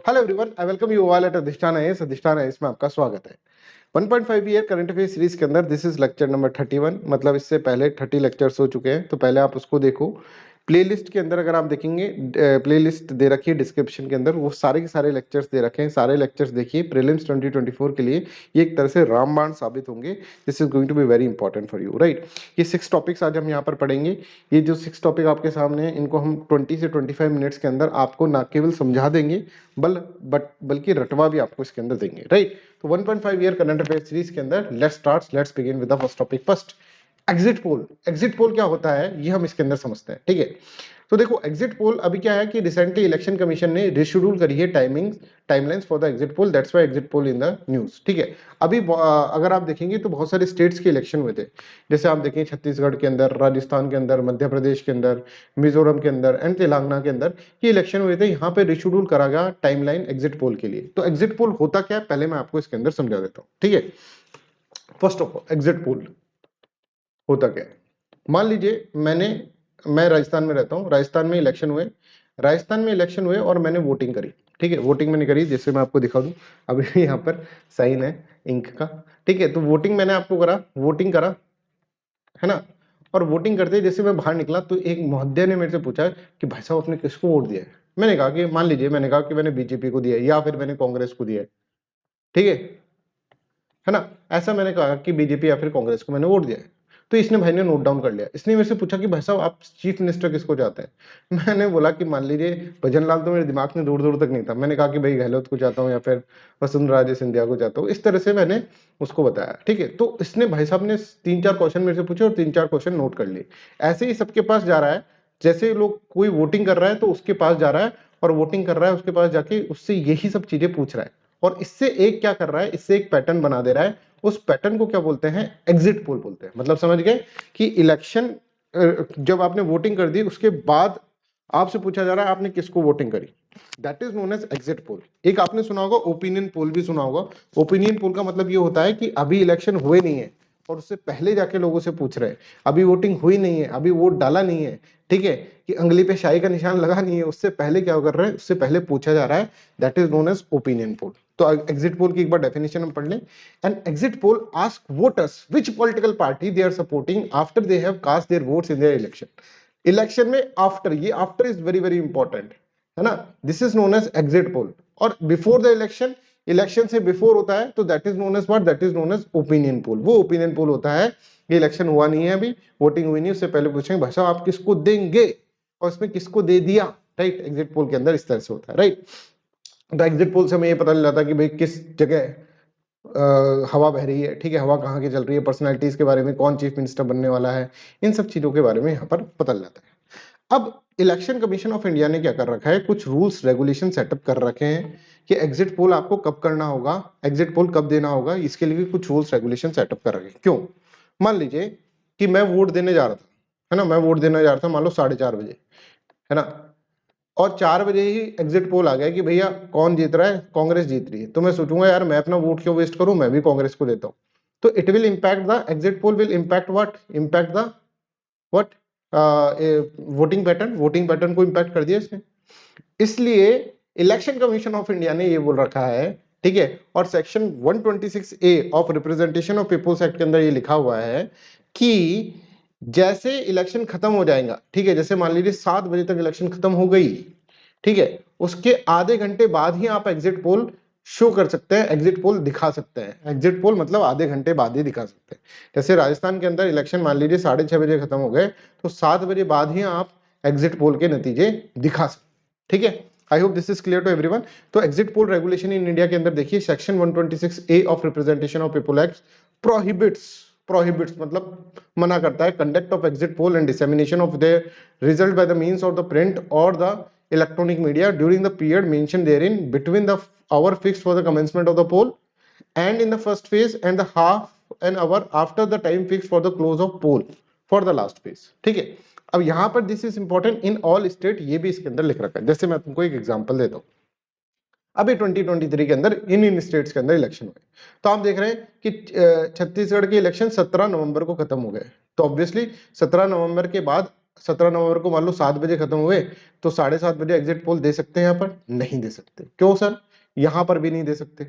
Hello everyone, I welcome you all at अधिष्ठान IAS. अधिष्ठान IAS में आपका स्वागत है। 1.5 ईयर करंट अफेयर सीरीज के अंदर दिस इज लेक्चर नंबर 31। मतलब इससे पहले 30 लेक्चर्स हो चुके हैं, तो पहले आप उसको देखो। प्लेलिस्ट के अंदर अगर आप देखेंगे, प्लेलिस्ट दे रखी है डिस्क्रिप्शन के अंदर, वो सारे के सारे लेक्चर्स दे रखे हैं। सारे लेक्चर्स देखिए। प्रीलिम्स 2024 के लिए ये एक तरह से रामबाण साबित होंगे। This is going to be very important for you, right. ये 6 टॉपिक्स आज हम यहाँ पर पढ़ेंगे। ये जो 6 टॉपिक आपके सामने हैं, इनको हम 20 से 25 मिनट्स के अंदर आपको ना केवल समझा देंगे बल्कि रटवा भी आपको इसके अंदर देंगे, राइट। तो 1.5 ईयर करंट अफेयर सीरीज के अंदर let's begin with the first topic. First, exit poll. Exit poll क्या होता है ये हम इसके अंदर समझते हैं, ठीक है। तो देखो, एग्जिट पोल अभी क्या है कि रिसेंटली इलेक्शन कमीशन ने रिशेड्यूल करी है timelines for the exit pole. That's why exit poll in the news, ठीक है। अभी अगर आप देखेंगे तो बहुत सारे स्टेट्स के इलेक्शन हुए थे। जैसे आप देखें छत्तीसगढ़ के अंदर, राजस्थान के अंदर, मध्य प्रदेश के अंदर, मिजोरम के अंदर एंड तेलंगाना के अंदर ये इलेक्शन हुए थे। यहाँ पे रिशेड्यूल करा गया टाइमलाइन एग्जिट पोल के लिए। तो एग्जिट पोल होता क्या है पहले मैं आपको इसके अंदर समझा देता हूँ, ठीक है। First of all, exit poll होता क्या है। मान लीजिए मैं राजस्थान में रहता हूँ। राजस्थान में इलेक्शन हुए और मैंने वोटिंग करी, ठीक है। वोटिंग मैंने करी, जैसे मैं आपको दिखा दूं, अभी यहाँ पर साइन है इंक का, ठीक है। तो वोटिंग मैंने आपको वोटिंग करा, है ना। और वोटिंग करते ही जैसे मैं बाहर निकला तो एक महोदय ने मेरे से पूछा कि भाई साहब आपने किसको वोट दिया है। मैंने कहा कि मान लीजिए मैंने कहा कि मैंने बीजेपी को दिया है या फिर मैंने कांग्रेस को दिया है, ठीक है ना। ऐसा मैंने कहा कि बीजेपी या फिर कांग्रेस को मैंने वोट दिया है। तो इसने भाई ने नोट डाउन कर लिया। इसने मेरे से पूछा कि भाई साहब आप चीफ मिनिस्टर किसको चाहते हैं। मैंने बोला कि मान लीजिए भजन लाल तो मेरे दिमाग में दूर दूर तक नहीं था। मैंने कहा कि भाई गहलोत को चाहता हूँ या फिर वसुंधरा राजे सिंधिया को चाहता हूँ। इस तरह से मैंने उसको बताया, ठीक है। तो इसने भाई साहब ने 3-4 क्वेश्चन मेरे से पूछे और 3-4 क्वेश्चन नोट कर लिए। ऐसे ही सबके पास जा रहा है। जैसे लोग कोई वोटिंग कर रहा है तो उसके पास जा रहा है, और वोटिंग कर रहा है उसके पास जाके उससे यही सब चीजें पूछ रहा है। और इससे एक क्या कर रहा है, इससे एक पैटर्न बना दे रहा है। उस पैटर्न को क्या बोलते हैं, एग्जिट पोल बोलते हैं। मतलब समझ गए कि इलेक्शन जब आपने वोटिंग कर दी उसके बाद आपसे पूछा जा रहा है आपने किसको वोटिंग करी। That is known as exit poll. एक आपने सुना होगा ओपिनियन पोल भी सुना होगा। ओपिनियन पोल का मतलब ये होता है कि अभी इलेक्शन हुए नहीं है और उससे पहले जाके लोगों से पूछ रहे हैं। अभी वोटिंग हुई नहीं है, अभी वोट डाला नहीं है, ठीक है, कि अंगली पे शाही का निशान लगा नहीं है, उससे पहले क्या कर रहे हैं, उससे पहले पूछा जा रहा है। That is known as opinion poll. तो एग्जिट पोल की एक बार डेफिनेशन हम पढ़ लें। An exit poll ask voters which political party they are supporting after they have cast their votes in their election. Election में आफ्टर, ये after is very very important, है ना। This is known as exit poll. और before the election, election से before होता है तो that is known as what, that is known as opinion poll. वो ओपिनियन पोल होता है, ये इलेक्शन हुआ नहीं है, अभी वोटिंग हुई नहीं, उससे पहले पूछेंगे भाई साहब आप किसको देंगे और इसमें किसको दे दिया, राइट। एग्जिट पोल के अंदर इस तरह से होता है, राइट। तो एग्जिट पोल से हमें ये पता चल जाता है कि भाई किस जगह हवा बह रही है, ठीक है, हवा कहाँ की चल रही है, पर्सनैलिटीज के बारे में, कौन चीफ मिनिस्टर बनने वाला है, इन सब चीजों के बारे में यहाँ पर पता चल जाता है। अब इलेक्शन कमीशन ऑफ इंडिया ने क्या कर रखा है, कुछ रूल्स रेगुलेशन सेटअप कर रखे हैं कि एग्जिट पोल आपको कब करना होगा, एग्जिट पोल कब देना होगा। इसके लिए भी कुछ रूल्स रेगुलेशन सेटअप कर रखे हैं। क्यों? मान लीजिए कि मैं वोट देने जा रहा था, है ना, मैं वोट देने जा रहा था मान लो 4:30 बजे, है ना। और 4 बजे ही एग्जिट पोल आ गया कि भैया कौन जीत रहा है, कांग्रेस जीत रही है। तो मैं सोचूंगा यार मैं अपना वोट क्यों वेस्ट करूं, मैं भी कांग्रेस को देता हूं। तो it will impact the exit pole will impact what voting pattern को इंपैक्ट कर दिया इसने। इसलिए इलेक्शन कमीशन ऑफ इंडिया ने ये बोल रखा है, ठीक है। और section 126A of representation of people's act के अंदर ये लिखा हुआ है कि जैसे इलेक्शन खत्म हो जाएगा, ठीक है, जैसे मान लीजिए 7 बजे तक इलेक्शन खत्म हो गई, ठीक है, उसके आधे घंटे बाद ही आप एग्जिट पोल शो कर सकते हैं, एग्जिट पोल दिखा सकते हैं। एग्जिट पोल मतलब आधे घंटे बाद ही दिखा सकते हैं। जैसे राजस्थान के अंदर इलेक्शन मान लीजिए 6:30 बजे खत्म हो गए, तो 7 बजे बाद ही आप एग्जिट पोल के नतीजे दिखा सकते, ठीक है। I hope this is clear to everyone. तो exit poll regulation in India के अंदर देखिए, section 126A of representation of People Act prohibits मतलब मना करता है conduct of exit poll and dissemination of their result by the means of the print और the electronic media during the period mentioned therein between the hour fixed for the commencement of the poll and in the first phase and the half an hour after the time fixed for the close of poll for the last phase, ठीक है। अब यहां पर this is important in all state, ये भी इसके अंदर लिख रखा है। जैसे मैं तुमको एक एग्जांपल देता हूं, अभी 2023 के अंदर इन स्टेट्स के अंदर इलेक्शन हुए, तो आप देख रहे हैं कि छत्तीसगढ़ के इलेक्शन 17 नवंबर को खत्म हो गए। तो ऑब्वियसली 17 नवंबर के बाद 17 नवंबर को मान लो 7 बजे खत्म हुए तो 7:30 बजे एग्जिट पोल दे सकते हैं यहाँ पर? नहीं दे सकते। क्यों सर? यहाँ पर भी नहीं दे सकते।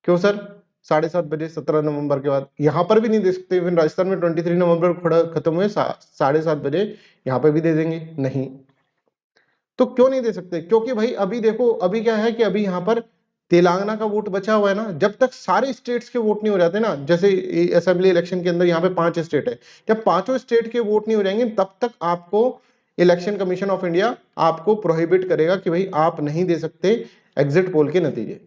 क्यों सर? 7:30 बजे 17 नवंबर के बाद यहाँ पर भी नहीं दे सकते। इवन राजस्थान में 23 नवंबर को खत्म हुए 7:30 बजे, यहाँ पर भी दे देंगे? नहीं। तो क्यों नहीं दे सकते? क्योंकि भाई अभी देखो, अभी क्या है कि अभी यहाँ पर तेलंगाना का वोट बचा हुआ है ना। जब तक सारे स्टेट्स के वोट नहीं हो जाते ना, जैसे असेंबली इलेक्शन के अंदर यहाँ पे 5 स्टेट है, जब पांचों स्टेट के वोट नहीं हो जाएंगे तब तक आपको इलेक्शन कमीशन ऑफ इंडिया आपको प्रोहिबिट करेगा कि भाई आप नहीं दे सकते एग्जिट पोल के नतीजे।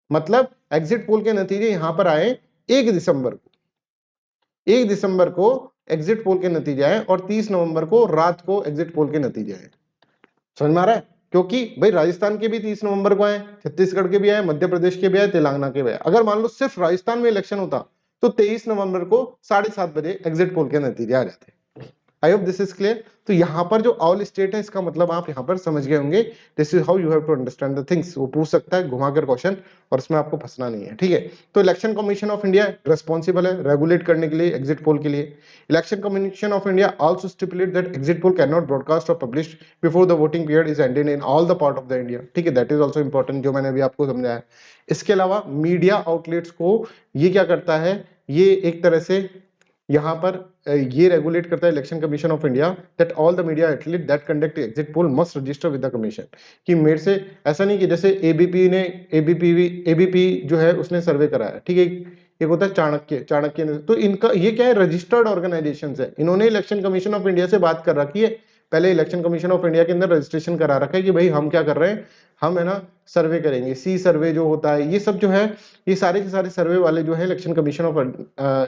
मतलब एग्जिट पोल के नतीजे यहां पर आए 1 दिसंबर को, 1 दिसंबर को एग्जिट पोल के नतीजे आए और 30 नवंबर को रात को एग्जिट पोल के नतीजे आए। समझ में आ रहा है? क्योंकि भाई राजस्थान के भी 30 नवंबर को आए, छत्तीसगढ़ के भी आए, मध्य प्रदेश के भी आए, तेलंगाना के भी आए। अगर मान लो सिर्फ राजस्थान में इलेक्शन होता तो 23 नवंबर को 7:30 बजे एग्जिट पोल के नतीजे आ जाते। आई होप दिस इज क्लियर। तो यहाँ पर जो ऑल स्टेट है इसका मतलब आप यहाँ पर समझ गए होंगे। This is how you have to understand the things. वो पूछ सकता है घुमाकर क्वेश्चन और इसमें आपको फंसना नहीं है, ठीक है। तो Election Commission of India responsible है रेगुलेट करने के लिए एग्जिट पोल के लिए। Election Commission of India also stipulate that exit poll can not broadcast और publish before the voting period is ended in all the part of the India, ठीक है। That is also important, जो मैंने अभी आपको समझाया। इसके अलावा मीडिया आउटलेट्स को ये क्या करता है, ये एक तरह से यहाँ पर ये रेगुलेट करता है election Commission of India that all the media outlet that conduct exit poll must register with the commission. कि मेरे से ऐसा नहीं कि जैसे एबीपी जो है उसने सर्वे कराया, ठीक है। एक होता है चाणक्य ने, तो इनका ये क्या है, रजिस्टर्ड ऑर्गेनाइजेशन है। इन्होंने इलेक्शन कमीशन ऑफ इंडिया से बात कर रखी है, पहले इलेक्शन कमीशन ऑफ इंडिया के अंदर रजिस्ट्रेशन करा रखा है कि भाई हम क्या कर रहे हैं, हम है ना सर्वे करेंगे। सी सर्वे जो होता है ये सब जो है, ये सारे के सारे सर्वे वाले जो है इलेक्शन कमीशन ऑफ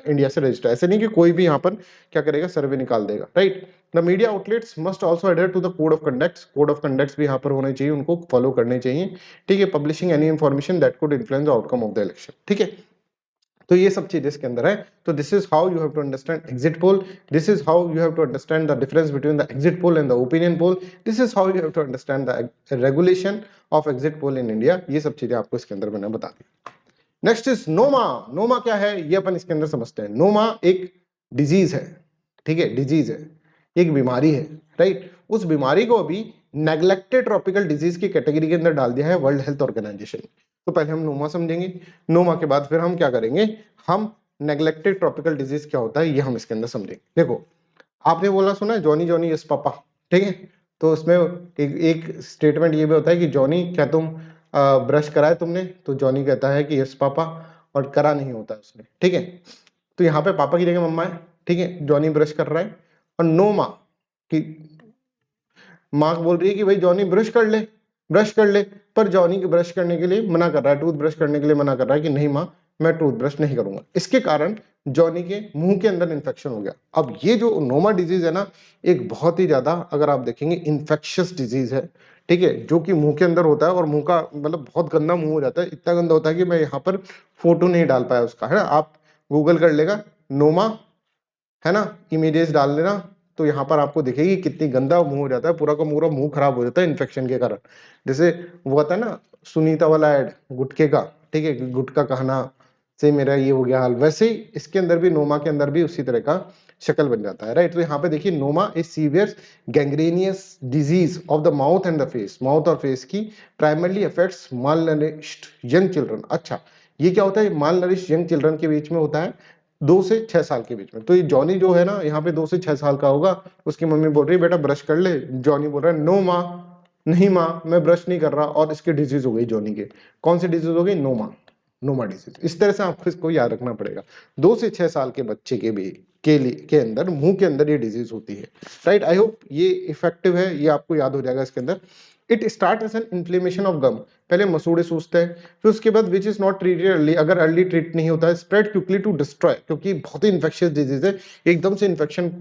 इंडिया से रजिस्टर। ऐसे नहीं कि कोई भी यहाँ पर क्या करेगा, सर्वे निकाल देगा, right. The media outlets must also adhere to the code of conducts. Code of conducts भी यहाँ पर होने चाहिए, उनको फॉलो करने चाहिए, ठीक है। Publishing any information that could influence the outcome of the election, ठीक है। तो ये सब चीजें इसके अंदर है। तो this is how you have to understand exit poll, this is how you have to understand the difference between the exit poll and the opinion poll, this is how you have to understand the regulation of exit poll in India. ये सब चीजें आपको इसके अंदर मैंने बता दी। Next is नोमा। नोमा क्या है ये अपन इसके अंदर समझते हैं। नोमा एक डिजीज है, ठीक है, डिजीज है, एक बीमारी है, राइट। उस बीमारी को अभी नेग्लेक्टेड ट्रॉपिकल डिजीज की कैटेगरी के अंदर डाल दिया है वर्ल्ड हेल्थ ऑर्गेनाइजेशन। तो पहले हम नोमा समझेंगे, नोमा के बाद फिर हम क्या करेंगे, हम नेग्लेक्टेड ट्रॉपिकल डिजीज क्या होता है ये हम इसके अंदर समझेंगे। देखो आपने बोला सुना है जॉनी जॉनी यस पापा, ठीक है। तो उसमें एक स्टेटमेंट ये भी होता है कि जॉनी क्या तुम ब्रश कराए तुमने, तो जॉनी कहता है कि यस पापा, और करा नहीं होता है उसने, ठीक है। तो यहाँ पे पापा की जगह मम्मा है, ठीक है। जॉनी ब्रश कर रहा है और नो माँ की माँ बोल रही है कि भाई जॉनी ब्रश कर ले, ब्रश कर ले, पर जॉनी के ब्रश करने के लिए मना कर रहा है, टूथ ब्रश करने के लिए मना कर रहा है कि नहीं माँ मैं टूथ ब्रश नहीं करूंगा। इसके कारण जॉनी के मुंह के अंदर इन्फेक्शन हो गया। अब ये जो नोमा डिजीज है ना, एक बहुत ही ज्यादा अगर आप देखेंगे इन्फेक्शियस डिजीज है, ठीक है, जो कि मुंह के अंदर होता है और मुंह का मतलब बहुत गंदा मुंह हो जाता है। इतना गंदा होता है कि मैं यहाँ पर फोटो नहीं डाल पाया उसका, है ना। आप गूगल कर लेगा नोमा, है ना, इमेजेस डाल लेना, तो यहाँ पर आपको दिखेगी कितनी गंदा मुंह हो जाता है, पूरा का पूरा मुंह खराब हो जाता है इन्फेक्शन के कारण। जैसे वो आता है ना सुनीता वाला एड गुटके का, ठीक है, गुटका कहना से मेरा ये हो गया हाल, वैसे ही इसके अंदर भी नोमा के अंदर भी उसी तरह का शक्ल बन जाता है, राइट। तो यहाँ पे देखिए noma is severe gangrenous disease of the mouth and the face. Mouth और फेस की primarily affects malnourished young children. अच्छा ये क्या होता है, मालनरिश्ड यंग चिल्ड्रन के बीच में होता है 2 से 6 साल के बीच में। तो ये जॉनी जो है ना यहाँ पे 2 से 6 साल का होगा, उसकी मम्मी बोल रही है बेटा ब्रश कर ले, जॉनी बोल रहा है नो माँ, नहीं माँ मैं ब्रश नहीं कर रहा, और इसकी डिजीज हो गई जॉनी के। कौन सी डिजीज हो गई, नोमा, नोमा डिजीज। इस तरह से आपको इसको याद रखना पड़ेगा। 2 से 6 साल के बच्चे के भी के अंदर मुंह के अंदर ये डिजीज होती है, राइट। आई होप ये इफेक्टिव है, ये आपको याद हो जाएगा इसके अंदर। It start as an inflammation of gum, पहले मसूड़े सूजते हैं, फिर उसके बाद which is not treated early, अगर अर्ली ट्रीट नहीं होता है, स्प्रेड क्विकली टू डिस्ट्रॉय, क्योंकि बहुत ही इन्फेक्शियस डिजीज है, एकदम से इन्फेक्शन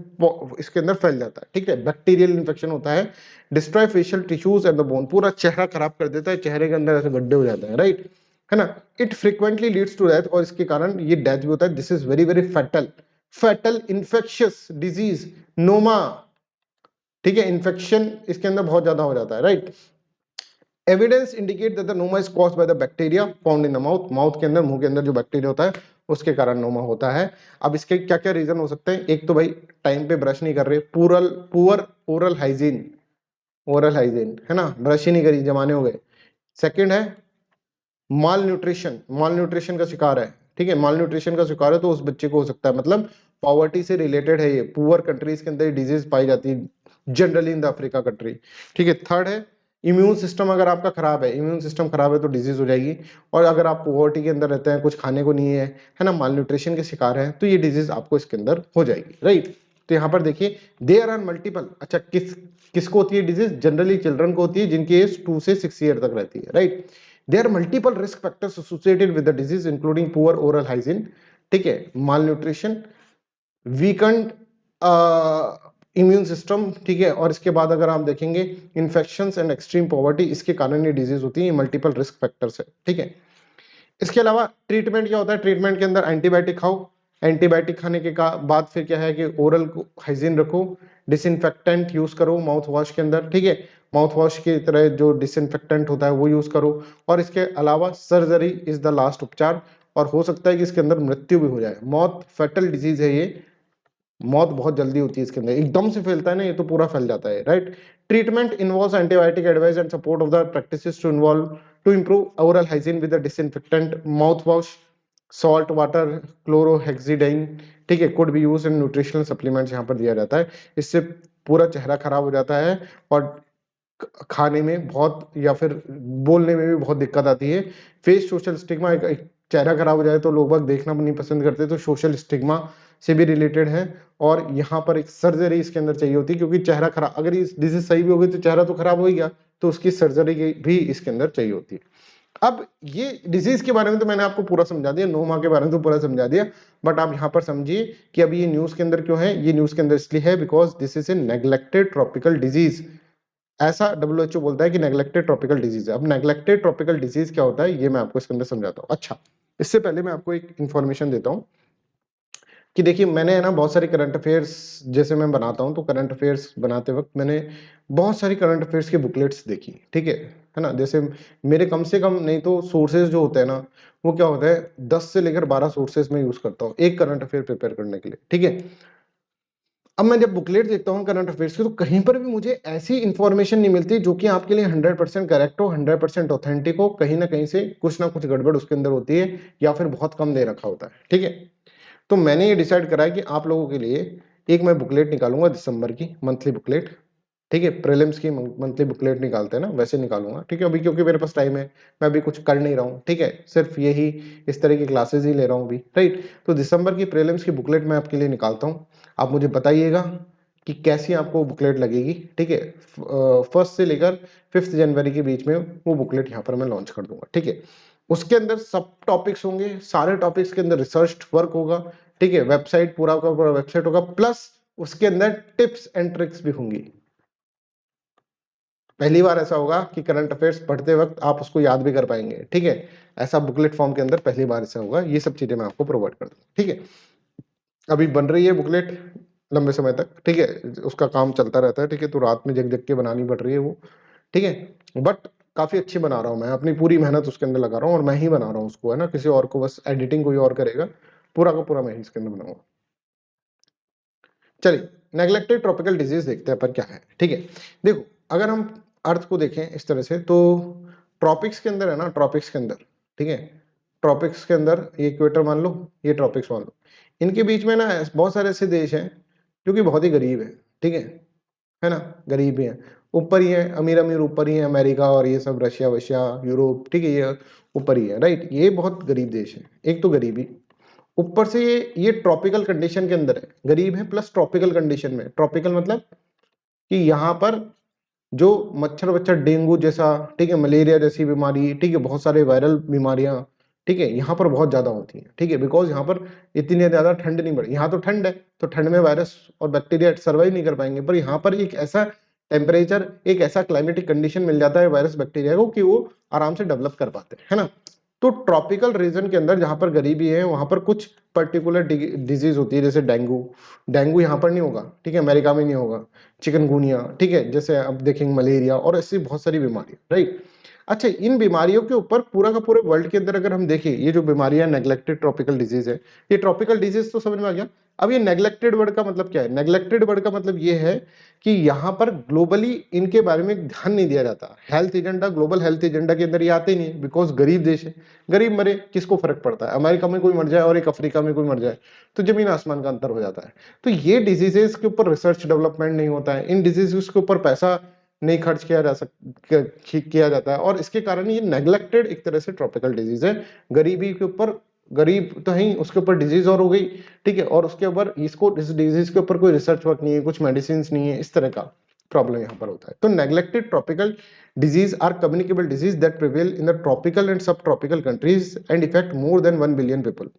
इसके अंदर फैल जाता है, ठीक है, बैक्टीरियल इन्फेक्शन होता है। Destroy facial tissues and the bone, पूरा चेहरा खराब कर देता है, चेहरे के अंदर ऐसे गड्ढे हो जाते हैं, राइट, है ना। It frequently leads to death, और इसके कारण ये डेथ भी होता है। This is very very fatal, fatal infectious disease noma, ठीक है, इन्फेक्शन इसके अंदर बहुत ज्यादा हो जाता है, right. Evidence indicate that the noma is caused by the bacteria found in the mouth, mouth के अंदर, मुंह के अंदर जो बैक्टीरिया होता है उसके कारण नोमा होता है। अब इसके क्या क्या रीजन हो सकते हैं? एक तो भाई टाइम पे ब्रश नहीं कर रहे, poor oral hygiene, oral hygiene है ना, ब्रश ही नहीं करी, जमाने हो गए। सेकंड है माल न्यूट्रिशन, माल न्यूट्रिशन का शिकार है, ठीक है, माल न्यूट्रिशन का शिकार है तो उस बच्चे को हो सकता है, मतलब पॉवर्टी से रिलेटेड है ये, पुअर कंट्रीज के अंदर डिजीज पाई जाती है generally in the Africa country, ठीक है। थर्ड है इम्यून सिस्टम, अगर आपका खराब है, इम्यून सिस्टम खराब है तो डिजीज हो जाएगी। और अगर आप पॉवर्टी के अंदर रहते हैं, कुछ खाने को नहीं है ना, माल न्यूट्रिशन के शिकार है, तो ये डिजीज आपको इसके अंदर हो जाएगी, राइट। तो यहाँ पर देखिए देयर आर मल्टीपल, अच्छा किसको होती है डिजीज? जनरली चिल्ड्रन को होती है जिनकी एज 2 से 6 ईयर तक रहती है, right. There are multiple risk factors associated with the disease including poor oral hygiene, ठीक है, malnutrition, weakened इम्यून सिस्टम, ठीक है। और इसके बाद अगर आप देखेंगे इन्फेक्शंस एंड एक्सट्रीम पॉवर्टी, इसके कारण ये डिजीज होती है, मल्टीपल रिस्क फैक्टर्स है, ठीक है। इसके अलावा ट्रीटमेंट क्या होता है? ट्रीटमेंट के अंदर एंटीबायोटिक खाओ, एंटीबायोटिक खाने के बाद फिर क्या है कि ओरल को हाइजीन रखो, डिसइंफेक्टेंट यूज करो माउथ वॉश के अंदर, ठीक है, माउथ वॉश की तरह जो डिसइंफेक्टेंट होता है वो यूज करो। और इसके अलावा सर्जरी इज द लास्ट उपचार, और हो सकता है कि इसके अंदर मृत्यु भी हो जाए, मौत, फेटल डिजीज है ये, मौत बहुत जल्दी होती है इसके अंदर, एकदम से फैलता है ना ये, तो पूरा फैल जाता है, right. Treatment involves antibiotic advice and support of the practices to involve to improve oral hygiene with the disinfectant, mouthwash, salt water, chlorohexidine, ठीक है, could be used in nutritional supplements, यहाँ पर दिया जाता है। इससे पूरा चेहरा खराब हो जाता है और खाने में बहुत या फिर बोलने में भी बहुत दिक्कत आती है। फेस सोशल स्टिग्मा, एक चेहरा खराब हो जाए तो लोग बाग देखना नहीं पसंद करते, तो सोशल स्टिग्मा से भी रिलेटेड है। और यहाँ पर एक सर्जरी इसके अंदर चाहिए होती है, क्योंकि चेहरा खराब, अगर ये डिजीज सही भी होगी तो चेहरा तो खराब हो ही गया, तो उसकी सर्जरी भी इसके अंदर चाहिए होती है। अब ये डिजीज के बारे में तो मैंने आपको पूरा समझा दिया, नोमा के बारे में तो पूरा समझा दिया, बट आप यहाँ पर समझिए कि अभी ये न्यूज के अंदर क्यों है। ये न्यूज के अंदर इसलिए है because this is A neglected tropical disease, ऐसा WHO बोलता है कि नेग्लेक्टेड ट्रॉपिकल डिजीज है। अब नेग्लेक्टेड ट्रॉपिकल डिजीज क्या होता है ये मैं आपको इसके अंदर समझाता हूँ। अच्छा, इससे पहले मैं आपको एक इन्फॉर्मेशन देता हूँ कि देखिए मैंने है ना बहुत सारी करंट अफेयर्स जैसे मैं बनाता हूँ, तो करंट अफेयर्स बनाते वक्त मैंने बहुत सारी करंट अफेयर्स की बुकलेट्स देखी, ठीक है ना। जैसे मेरे कम से कम नहीं तो सोर्सेज जो होते हैं ना, वो क्या होता है 10 से लेकर 12 सोर्सेज में यूज करता हूँ एक करंट अफेयर प्रिपेयर करने के लिए, ठीक है। अब मैं जब बुकलेट देखता हूँ करंट अफेयर्स की, तो कहीं पर भी मुझे ऐसी इंफॉर्मेशन नहीं मिलती जो कि आपके लिए 100% करेक्ट हो, 100% ऑथेंटिक हो, कहीं ना कहीं से कुछ ना कुछ गड़बड़ उसके अंदर होती है या फिर बहुत कम दे रखा होता है, ठीक है। तो मैंने ये डिसाइड करा है कि आप लोगों के लिए एक मैं बुकलेट निकालूंगा दिसंबर की मंथली बुकलेट, ठीक है। प्रीलिम्स की मंथली बुकलेट निकालते हैं ना, वैसे निकालूंगा, ठीक है। अभी क्योंकि मेरे पास टाइम है, मैं अभी कुछ कर नहीं रहा हूँ, ठीक है, सिर्फ यही इस तरह की क्लासेस ही ले रहा हूँ अभी, राइट। तो दिसंबर की प्रीलिम्स की बुकलेट मैं आपके लिए निकालता हूँ। आप मुझे बताइएगा कि कैसी आपको बुकलेट लगेगी, ठीक है। 1 से लेकर 5 जनवरी के बीच में वो बुकलेट यहाँ पर मैं लॉन्च कर दूंगा, ठीक है। उसके अंदर सब टॉपिक्स होंगे, सारे टॉपिक्स के अंदर रिसर्च वर्क होगा, ठीक है। वेबसाइट पूरा का पूरा वेबसाइट होगा, प्लस उसके अंदर टिप्स एंड ट्रिक्स भी होंगी। पहली बार ऐसा होगा कि करंट अफेयर्स पढ़ते वक्त आप उसको याद भी कर पाएंगे, ठीक है। ऐसा बुकलेट फॉर्म के अंदर पहली बार ऐसा होगा, ये सब चीजें मैं आपको प्रोवाइड कर दूंगा, ठीक है। अभी बन रही है बुकलेट लंबे समय तक, ठीक है, उसका काम चलता रहता है, ठीक है। तो रात में जग जग के बनानी पड़ रही है वो, ठीक है। बट काफी अच्छी बना रहा हूँ मैं, अपनी पूरी मेहनत उसके अंदर लगा रहा हूँ, और मैं ही बना रहा हूँ उसको, है ना, किसी और को बस एडिटिंग कोई और करेगा, पूरा का पूरा मैं ही इसके अंदर बनाऊंगा। चलिए नेग्लेक्टेड ट्रॉपिकल डिजीज देखते हैं पर क्या है, ठीक है। देखो अगर हम अर्थ को देखें इस तरह से, तो ट्रॉपिक्स के अंदर है ना, ट्रॉपिक्स के अंदर, ठीक है, ट्रॉपिक्स के अंदर ये इक्वेटर मान लो, ये ट्रॉपिक्स मान लो, इनके बीच में ना बहुत सारे ऐसे देश हैं जो कि बहुत ही गरीब है, ठीक है ना, गरीब ही है, ऊपर ही है, अमीर अमीर ऊपर ही है, अमेरिका और ये सब, रशिया वशिया यूरोप, ठीक है, ये ऊपर ही है, राइट। ये बहुत गरीब देश है, एक तो गरीबी, ऊपर से ये ट्रॉपिकल कंडीशन के अंदर है, गरीब है प्लस ट्रॉपिकल कंडीशन में। ट्रॉपिकल मतलब कि यहाँ पर जो मच्छर वच्छर डेंगू जैसा, ठीक है, मलेरिया जैसी बीमारी, ठीक है, बहुत सारे वायरल बीमारियां, ठीक है, यहाँ पर बहुत ज्यादा होती हैं, ठीक है। बिकॉज यहाँ पर इतनी ज्यादा ठंड नहीं पड़ी, यहाँ तो ठंड है, तो ठंड में वायरस और बैक्टीरिया सर्वाइव नहीं कर पाएंगे, पर यहाँ पर एक ऐसा टेम्परेचर, एक ऐसा क्लाइमेटिक कंडीशन मिल जाता है वायरस बैक्टीरिया को कि वो आराम से डेवलप कर पाते हैं, है ना। तो ट्रॉपिकल रीजन के अंदर जहां पर गरीबी है, वहां पर कुछ पर्टिकुलर डिजीज होती है, जैसे डेंगू, डेंगू यहाँ पर नहीं होगा, ठीक है, अमेरिका में नहीं होगा, चिकनगुनिया, ठीक है, जैसे अब देखेंगे मलेरिया और ऐसी बहुत सारी बीमारियां, राइट। अच्छा, इन बीमारियों के ऊपर पूरा का पूरे वर्ल्ड के अंदर अगर हम देखें, ये जो बीमारियां नेग्लेक्टेड ट्रॉपिकल डिजीज है, ये ट्रॉपिकल डिजीज तो समझ में आ गया। अब ये नेग्लेक्टेड वर्ड का मतलब क्या है? नेग्लेक्टेड वर्ड का मतलब ये है कि यहाँ पर ग्लोबली इनके बारे में ध्यान नहीं दिया जाता। Health agenda, global health agenda के अंदर ये आते ही नहीं, बिकॉज गरीब देश है, गरीब मरे किसको फर्क पड़ता है? अमेरिका में कोई मर जाए और एक अफ्रीका में कोई मर जाए तो जमीन आसमान का अंतर हो जाता है। तो ये डिजीजेस के ऊपर रिसर्च डेवलपमेंट नहीं होता है, इन डिजीजेस के ऊपर पैसा नहीं खर्च किया जाता है, और इसके कारण ये नेग्लेक्टेड एक तरह से ट्रॉपिकल डिजीज है। गरीबी के ऊपर, गरीब तो है ही, उसके ऊपर डिजीज और हो गई, ठीक है, और उसके ऊपर इसको, इस डिजीज के ऊपर कोई रिसर्च वर्क नहीं है, कुछ मेडिसिन नहीं है, इस तरह का प्रॉब्लम यहाँ पर होता है। तो neglected tropical disease are communicable disease that prevail in the tropical and subtropical countries and affect more than 1 billion people.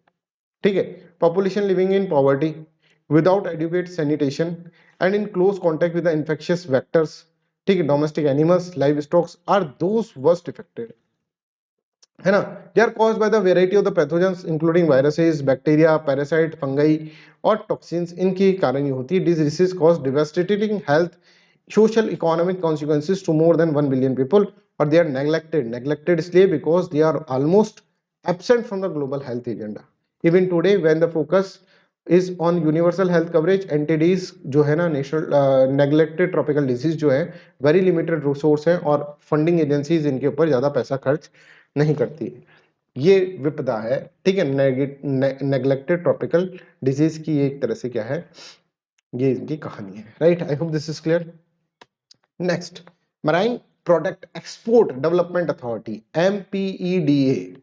ठीक है, population living in poverty, without adequate sanitation and in close contact with the infectious vectors, ठीक है, domestic animals, livestock are those worst affected, है ना। They are caused by the variety of the pathogens including viruses, bacteria, parasite, fungi और toxins, इनके कारण ही होती है। These diseases cause devastating health, social, economic consequences to more than 1 billion people, और they are neglected इसलिए because they are almost absent from the global health agenda. Even today when the focus is on universal health coverage, NTDs जो है ना, national neglected tropical disease जो है, very limited resource है और funding agencies इनके ऊपर ज्यादा पैसा खर्च नहीं करती है। ये विपदा है, ठीक है, नेग्लेक्टेड ट्रॉपिकल डिजीज की ये एक तरह से क्या है, ये इनकी कहानी है, right. I hope this is clear. Next, marine product export development authority, MPEDA।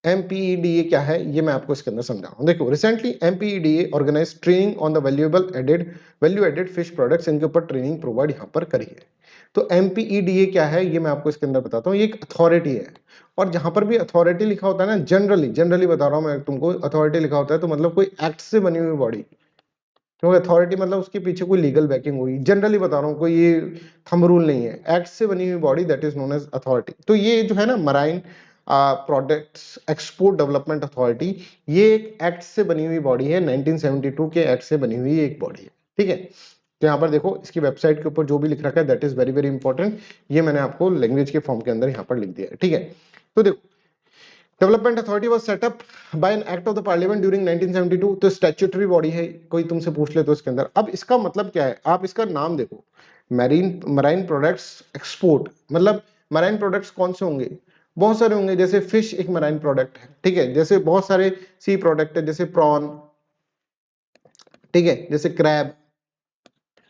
MPEDA क्या है ये मैं आपको इसके अंदर समझा रहा हूँ। देखो, recently MPEDA organise training on the value added fish products, इनके ऊपर ट्रेनिंग प्रोवाइड यहाँ पर करी है। तो MPEDA क्या है ये मैं आपको इसके अंदर बताता हूँ। ये एक अथॉरिटी है, और जहां पर भी अथॉरिटी लिखा होता है ना, जनरली बता रहा हूँ मैं तुमको, अथॉरिटी लिखा होता है तो मतलब कोई एक्ट से बनी हुई बॉडी, क्योंकि अथॉरिटी मतलब उसके पीछे कोई लीगल बैकिंग हुई, जनरली बता रहा हूँ, कोई ये थंब रूल नहीं है, एक्ट से बनी हुई body, that is known as authority. तो ये जो है ना, marine products export development authority, ये एक एक्ट से बनी हुई बॉडी है, 1972 के एक्ट से बनी हुई एक बॉडी है, ठीक है। तो यहाँ पर देखो, इसकी वेबसाइट के ऊपर जो भी लिख रखा है that is very very important, ये मैंने आपको लैंग्वेज के फॉर्म के अंदर यहाँ पर लिख दिया है, ठीक है। तो देखो, development authority was set up by an act of the parliament during 1972। तो स्टैट्यूटरी बॉडी है, कोई तुमसे पूछ ले तो इसके अंदर। अब इसका मतलब क्या है, आप इसका नाम देखो, मराइन प्रोडक्ट्स एक्सपोर्ट, मतलब मराइन प्रोडक्ट्स कौन से होंगे? बहुत सारे होंगे, जैसे फिश एक मराइन प्रोडक्ट है, ठीक है, जैसे बहुत सारे सी प्रोडक्ट है, जैसे प्रॉन, ठीक है, जैसे क्रैब,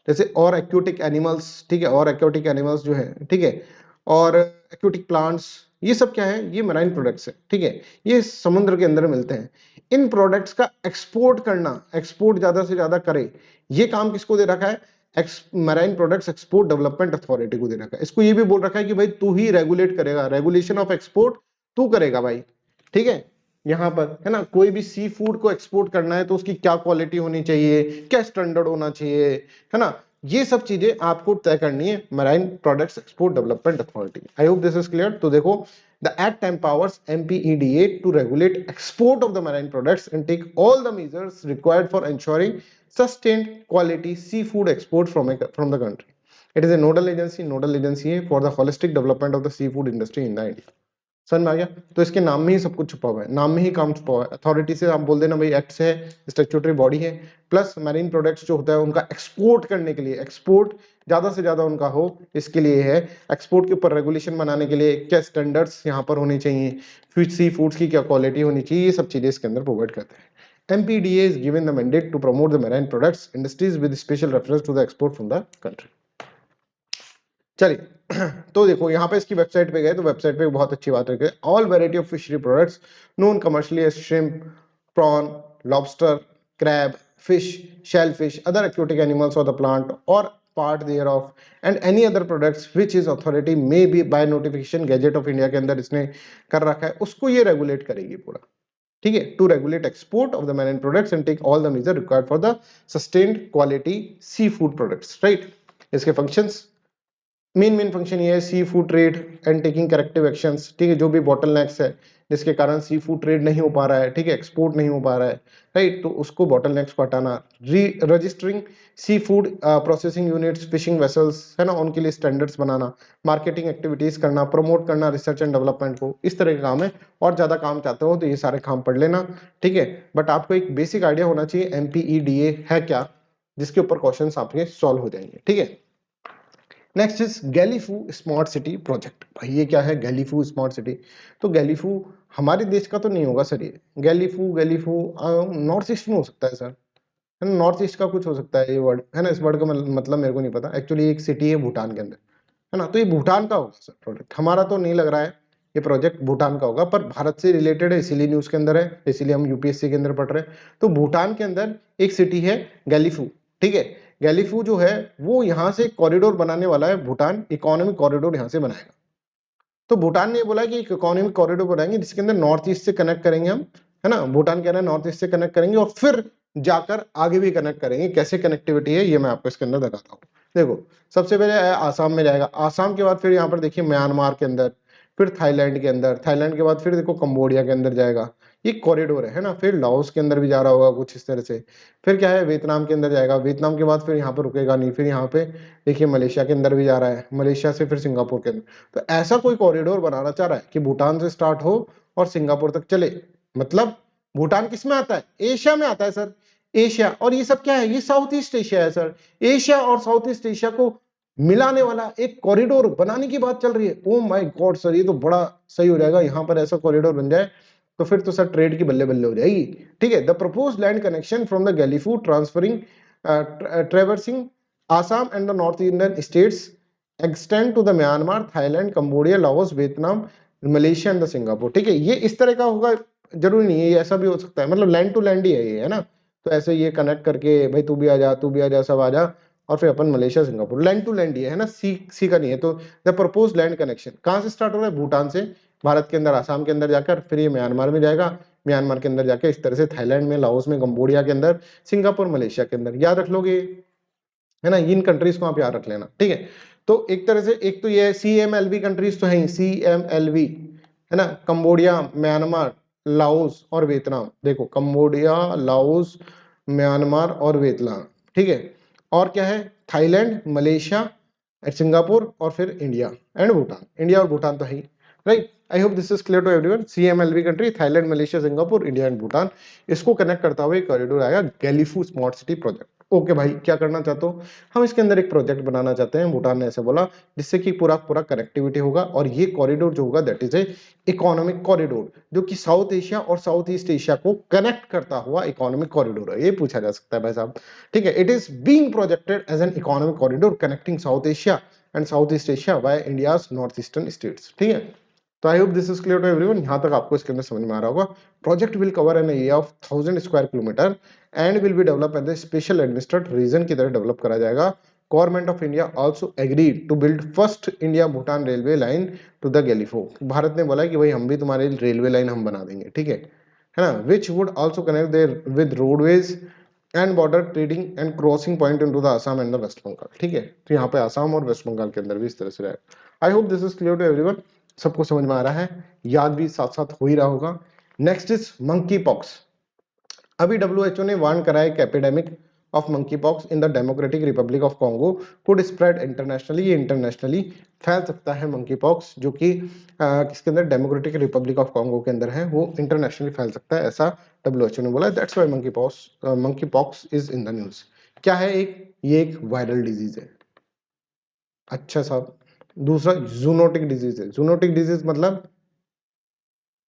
जैसे और एक्वेटिक एनिमल्स, ठीक है, और एक्वेटिक एनिमल्स जो है, ठीक है, और एक्वेटिक प्लांट्स, ये सब क्या है, ये मराइन प्रोडक्ट्स है, ठीक है, ये समुद्र के अंदर मिलते हैं। इन प्रोडक्ट्स का एक्सपोर्ट करना, एक्सपोर्ट ज्यादा से ज्यादा करे, ये काम किसको दे रखा है? Marine products export development authority को दे रखा है। इसको ये भी बोल रखा है कि भाई तू ही रेगुलेट करेगा, रेगुलेशन ऑफ एक्सपोर्ट तू करेगा भाई, ठीक है। यहाँ पर है ना, कोई भी सी फूड को एक्सपोर्ट करना है तो उसकी क्या क्वालिटी होनी चाहिए, क्या स्टैंडर्ड होना चाहिए, है ना, ये सब चीजें आपको तय करनी है marine products export development authority. I hope this is clear. तो देखो, the act empowers MPEDA to regulate export of the marine products and take all the measures required for ensuring sustained quality seafood export from the country. It is a nodal agency है for the holistic development of the seafood industry in the India. समझ में आ गया? तो इसके नाम में ही सब कुछ छुपा हुआ है, नाम में ही काम छुपा हुआ है। अथॉरिटी से आप बोल देना भाई एक्ट से है, स्टैट्यूटरी बॉडी है, प्लस मैरीन प्रोडक्ट्स जो होता है उनका एक्सपोर्ट करने के लिए, एक्सपोर्ट ज्यादा से ज्यादा उनका हो इसके लिए है, एक्सपोर्ट के ऊपर रेगुलेशन बनाने के लिए क्या स्टैंडर्ड्स यहाँ पर होने चाहिए, फिश सी फूड्स की क्या क्वालिटी होनी चाहिए, ये सब चीजें इसके अंदर प्रोवाइड करते हैं। MPDA is given the mandate to promote the marine products industries with special reference to the export from the country. चलिए, तो देखो यहाँ पे इसकी वेबसाइट पे गए तो वेबसाइट पे बहुत अच्छी बात है, all variety of fishery products known commercially as shrimp, prawn, lobster, crab, fish, shell fish, other aquatic animals of the plant और part thereof and any other products which is authority may be by notification Gazette of India के अंदर इसने कर रखा है, उसको ये regulate करेगी पूरा, ठीक है, to regulate export of the marine products and take all the major required for the sustained quality sea food products, right. इसके फंक्शंस, मेन फंक्शन ये है sea food trade and taking corrective actions, ठीक है, जो भी bottlenecks है जिसके कारण सी फूड ट्रेड नहीं हो पा रहा है, ठीक है, एक्सपोर्ट नहीं हो पा रहा है, राइट, तो उसको बॉटलनेक्स को हटाना, registering sea food processing units, fishing vessels, है ना, उनके लिए स्टैंडर्ड्स बनाना, मार्केटिंग एक्टिविटीज करना, प्रमोट करना रिसर्च एंड डेवलपमेंट को, इस तरह के काम है। और ज्यादा काम चाहते हो तो ये सारे काम पढ़ लेना, ठीक है, बट आपको एक बेसिक आइडिया होना चाहिए एमपीईडीए है क्या, जिसके ऊपर क्वेश्चंस आपके सॉल्व हो जाएंगे, ठीक है। Next is Gelephu smart city project. भाई ये क्या है गैलीफू स्मार्ट सिटी? तो गैलीफू हमारे देश का तो नहीं होगा सर, ये गैलीफू गैलीफू नॉर्थ ईस्ट में हो सकता है सर, है ना, नॉर्थ ईस्ट का कुछ हो सकता है ये वर्ड, है ना, इस वर्ड का मतलब मेरे को नहीं पता, एक्चुअली एक सिटी है भूटान के अंदर, है ना, तो ये भूटान का होगा सर प्रोजेक्ट, हमारा तो नहीं लग रहा है ये प्रोजेक्ट भूटान का होगा, पर भारत से रिलेटेड है इसीलिए न्यूज के अंदर है, इसीलिए हम यूपीएससी के अंदर पढ़ रहे हैं। तो भूटान के अंदर एक सिटी है गैलीफू, ठीक है, गैलीफू जो है वो यहाँ से कॉरिडोर बनाने वाला है, भूटान इकोनॉमिक कॉरिडोर यहाँ से बनाएगा। तो भूटान ने बोला कि एक इकोनॉमिक कॉरिडोर बनाएंगे जिसके अंदर नॉर्थ ईस्ट से कनेक्ट करेंगे हम, है ना, भूटान कह रहा है नॉर्थ ईस्ट से कनेक्ट करेंगे और फिर जाकर आगे भी कनेक्ट करेंगे। कैसे कनेक्टिविटी है ये मैं आपको इसके अंदर बताता हूँ। देखो, सबसे पहले आसाम में जाएगा, आसाम के बाद फिर यहाँ पर देखिए म्यांमार के अंदर, फिर थाईलैंड के अंदर, थाईलैंड के बाद फिर देखो कंबोडिया के अंदर जाएगा, ये कॉरिडोर है ना, फिर लाओस के अंदर भी जा रहा होगा कुछ इस तरह से, फिर क्या है वियतनाम के अंदर जाएगा, वियतनाम के बाद फिर यहाँ पर रुकेगा नहीं, फिर यहाँ पे देखिए मलेशिया के अंदर भी जा रहा है, मलेशिया से फिर सिंगापुर के अंदर। तो ऐसा कोई कॉरिडोर बनाना चाह रहा है कि भूटान से स्टार्ट हो और सिंगापुर तक चले, मतलब भूटान किस में आता है, एशिया में आता है सर, एशिया, और ये सब क्या है, ये साउथ ईस्ट एशिया है सर, एशिया और साउथ ईस्ट एशिया को मिलाने वाला एक कॉरिडोर बनाने की बात चल रही है। ओ माय गॉड सर, ये तो बड़ा सही हो जाएगा, यहाँ पर ऐसा कॉरिडोर बन जाए तो फिर तो सर ट्रेड की बल्ले बल्ले हो जाएगी, ठीक है। The propose land connection from the Gelephu transferring traversing Assam and the north Indian states extend to the Myanmar, Thailand, Cambodia, Laos, Vietnam, Malaysia and the Singapore, ठीक है, ये इस तरह का होगा, जरूरी नहीं है, ये ऐसा भी हो सकता है, मतलब लैंड टू लैंड ही है ये, है ना, तो ऐसे ये कनेक्ट करके भाई तू भी आ जा, तू भी आ जा, सब आ जा, और फिर अपन Malaysia Singapore, land to land ही है ना, सी सी का नहीं है। तो द प्रपोज लैंड कनेक्शन कहाँ से स्टार्ट हो रहा है, भूटान से, भारत के अंदर आसाम के अंदर जाकर फिर ये म्यांमार में जाएगा, म्यांमार के अंदर जाके इस तरह से थाईलैंड में, लाओस में, कंबोडिया के अंदर, सिंगापुर, मलेशिया के अंदर, याद रख लोगे, है ना, इन कंट्रीज को आप याद रख लेना, ठीक है। तो एक तरह से एक तो ये CMLV कंट्रीज तो है, CMLV, है ना, कंबोडिया, म्यांमार, लाओस और वियतनाम, देखो कंबोडिया, लाओस, म्यांमार और वियतनाम, ठीक है, और क्या है, थाईलैंड, मलेशिया, सिंगापुर और फिर इंडिया एंड भूटान, इंडिया और भूटान तो है ही, right. I hope this is clear to everyone. CMLV country, Thailand, Malaysia, Singapore, India and Bhutan, इसको कनेक्ट करता हुआ एक कॉरिडोर आएगा Gelephu smart city project. Okay भाई, क्या करना चाहते हो, हम इसके अंदर एक प्रोजेक्ट बनाना चाहते हैं, भूटान ने ऐसे बोला, जिससे कि पूरा पूरा कनेक्टिविटी होगा, और ये कॉरिडोर जो होगा that is a economic corridor, जो कि साउथ एशिया और साउथ ईस्ट एशिया को कनेक्ट करता हुआ इकोनॉमिक कॉरिडोर है, ये पूछा जा सकता है भाई साहब, ठीक है। It is being projected as an economic corridor connecting South Asia and South East Asia by India's north eastern states, ठीक है। तो I hope this is clear to everyone, यहां तक आपको इसके अंदर समझ में आ रहा होगा। Project will cover an area of 1000 square kilometre and will be develop as a special administrated region की तरह डेवलप करा जाएगा। Government of India also agreed to build first India Bhutan railway line to the Gelephu. Bharat ने बोला कि भाई हम भी तुम्हारे रेलवे लाइन हम बना देंगे, ठीक है ना, which would also connect there with roadways and border trading and crossing point into the Assam and the west Bengal, ठीक है। तो यहाँ पे आसाम और वेस्ट बंगाल के अंदर भी इस तरह से रहेगा। I hope this is clear to everyone, सबको समझ में आ रहा है, याद भी साथ साथ हो ही रहा होगा। Next is monkey pox. अभी WHO ने वार्न करा है कि epidemic of monkey pox in the democratic Republic of Congo could spread internationally, ये इंटरनेशनली फैल सकता है मंकी पॉक्स, जो कि किसके अंदर, डेमोक्रेटिक रिपब्लिक ऑफ कॉन्गो के अंदर है, वो इंटरनेशनली फैल सकता है, ऐसा WHO ने बोला। That's why monkey pox is in the news. क्या है, ये एक वायरल डिजीज है, अच्छा साहब। दूसरा जूनोटिक डिजीज है, जूनोटिक डिजीज मतलब,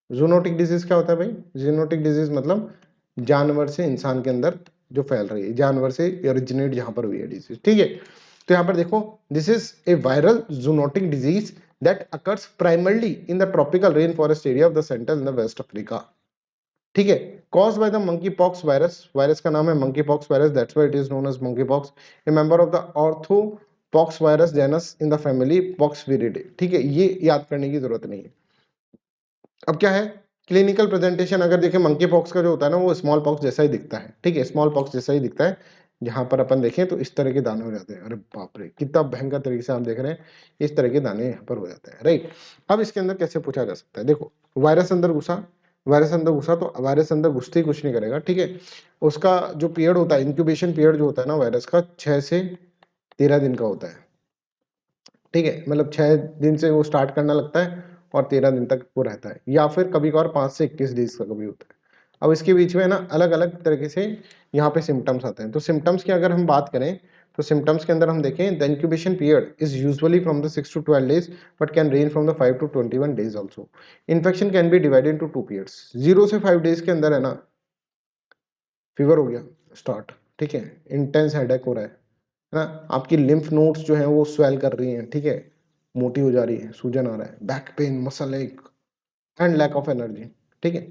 जूनोटिक डिजीज क्या होता है भाई, जूनोटिक डिजीज मतलब जानवर से इंसान के अंदर जो फैल रही है, जानवर से ओरिजिनेट जहां पर हुई है डिजीज, ठीक है। तो यहाँ पर देखो, this is a viral zoonotic disease that occurs primarily in the tropical rain forest area of the central and the west Africa, ठीक है। Caused by the monkey pox virus, virus का नाम है monkey pox virus, that's why it is known as monkey pox, a member of the ortho pox virus genus in the family Poxviridae, ठीक है, ये याद करने की जरूरत नहीं है। अब क्या है, क्लिनिकल प्रेजेंटेशन अगर देखें, मंकी पॉक्स का जो होता है ना, वो स्मॉल पॉक्स जैसा ही दिखता है, ठीक है, स्मॉल पॉक्स जैसा ही दिखता है, यहाँ पर अपन देखें तो इस तरह के दाने हो जाते हैं। अरे बाप रे, कितना भयंकर तरीके से आप देख रहे हैं, इस तरह के दाने यहाँ पर हो जाते हैं, राइट। अब इसके अंदर कैसे पूछा जा सकता है, देखो वायरस अंदर घुसा, वायरस अंदर घुसा तो वायरस अंदर घुसते ही कुछ नहीं करेगा, ठीक है। उसका जो पीरियड होता है, इंक्यूबेशन पीरियड जो होता है ना वायरस का, 6 से 13 दिन का होता है, ठीक है। मतलब 6 दिन से वो स्टार्ट करना लगता है और 13 दिन तक वो रहता है, या फिर कभी कभार 5 से 21 डेज का कभी होता है। अब इसके बीच में ना अलग अलग तरीके से यहाँ पे सिम्टम्स आते हैं। तो सिम्टम्स की अगर हम बात करें तो सिम्टम्स के अंदर हम देखें, the incubation period is usually from the 6 to 12 days but can range from the 5 to 21 days also. Infection can be divided into 2 periods. 0 से 5 डेज के अंदर है ना फीवर हो गया स्टार्ट, ठीक है, इंटेंस हेडेक हो रहा है ना, आपकी लिम्फ नोड्स जो है वो स्वेल कर रही हैं, ठीक है, मोटी हो जा रही है, सूजन आ रहा है, बैक पेन, मसल एक एंड लैक ऑफ एनर्जी, ठीक है।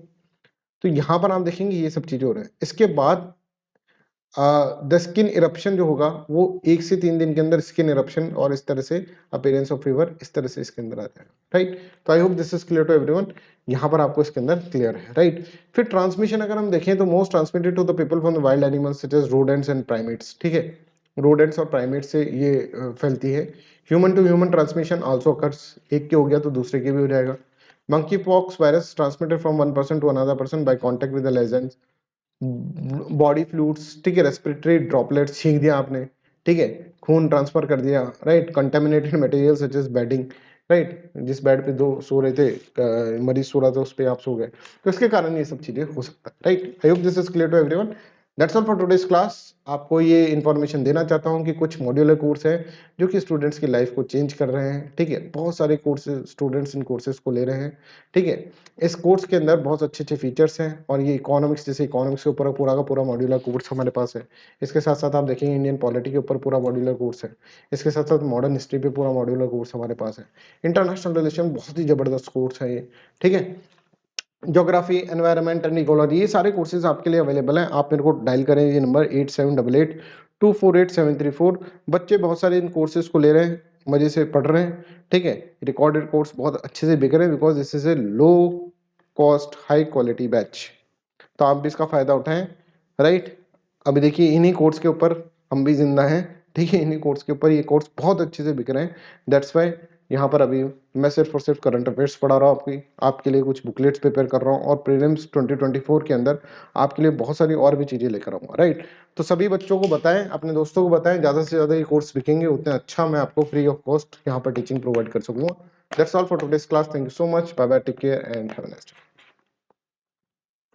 तो यहाँ पर आप देखेंगे ये सब चीजें हो रहे हैं। इसके बाद द स्किन इरप्शन जो होगा वो 1 से 3 दिन के अंदर स्किन इरप्शन और इस तरह से अपीयरेंस ऑफ फीवर इस तरह से इसके अंदर आ जाएगा, राइट। तो I hope this is clear to everyone, यहाँ पर आपको इसके अंदर क्लियर है, राइट। फिर ट्रांसमिशन अगर हम देखें तो most transmitted to the people from the wild animals such as rodents and primates, ठीक है। रोडेंट्स और प्राइमेट्स से ये फैलती है। Human to human transmission also occurs, एक के हो गया तो दूसरे के भी हो जाएगा। Monkey pox virus transmitted from one person to another person by contact with the legends, body fluids, ठीक है, रेस्पिरेटरी ड्रॉपलेट्स छींक दिया आपने, ठीक है, खून ट्रांसफर कर दिया, right, contaminated material such as bedding, right, जिस बेड पे दो सो रहे थे, मरीज सो रहा था उस पे आप सो गए, तो इसके कारण ये सब चीजें हो सकता है, right. I hope this is clear to everyone. That's all for today's class. आपको ये इन्फॉर्मेशन देना चाहता हूँ कि कुछ मॉड्यूलर कोर्स है जो कि स्टूडेंट्स की लाइफ को चेंज कर रहे हैं, ठीक है। बहुत सारे कोर्सेज स्टूडेंट्स इन कोर्सेज को ले रहे हैं, ठीक है। इस कोर्स के अंदर बहुत अच्छे अच्छे फीचर्स हैं और ये इकोनॉमिक्स, जैसे इकोनॉमिक्स के ऊपर पूरा का पूरा मॉड्यूलर कोर्स हमारे पास है। इसके साथ साथ आप देखेंगे इंडियन पॉलिटी के ऊपर पूरा मॉड्यूलर कोर्स है। इसके साथ साथ मॉडर्न हिस्ट्री पे पूरा मॉड्यूलर कोर्स हमारे पास है। इंटरनेशनल रिलेशन बहुत ही जबरदस्त कोर्स है ये, ठीक है। ज्योग्राफी, एनवायरनमेंट एंड इकोलॉजी, ये सारे कोर्सेज आपके लिए अवेलेबल हैं। आप मेरे को डायल करें ये नंबर 8788248734। बच्चे बहुत सारे इन कोर्सेज को ले रहे हैं, मजे से पढ़ रहे हैं, ठीक है। रिकॉर्डेड कोर्स बहुत अच्छे से बिक रहे हैं because this is A low cost high quality batch. तो आप भी इसका फायदा उठाएं, राइट। अभी देखिए इन्हीं कोर्स के ऊपर हम भी जिंदा हैं, ठीक है। इन्हीं कोर्स के ऊपर ये कोर्स बहुत अच्छे से बिक रहे हैं। दैट्स वाई यहाँ पर अभी मैं सिर्फ और सिर्फ करंट अफेयर्स पढ़ा रहा हूँ, आपके लिए कुछ बुकलेट्स प्रिपेयर कर रहा हूँ और प्रीलिम्स 2024 के अंदर आपके लिए बहुत सारी और भी चीज़ें लेकर आऊँगा, राइट। तो सभी बच्चों को बताएं, अपने दोस्तों को बताएं, ज़्यादा से ज़्यादा ये कोर्स बिकेंगे उतना अच्छा मैं आपको फ्री ऑफ कॉस्ट यहाँ पर टीचिंग प्रोवाइड कर सकूँगा। That's all for today's class. Thank you so much, bye bye, take care and have a nice day.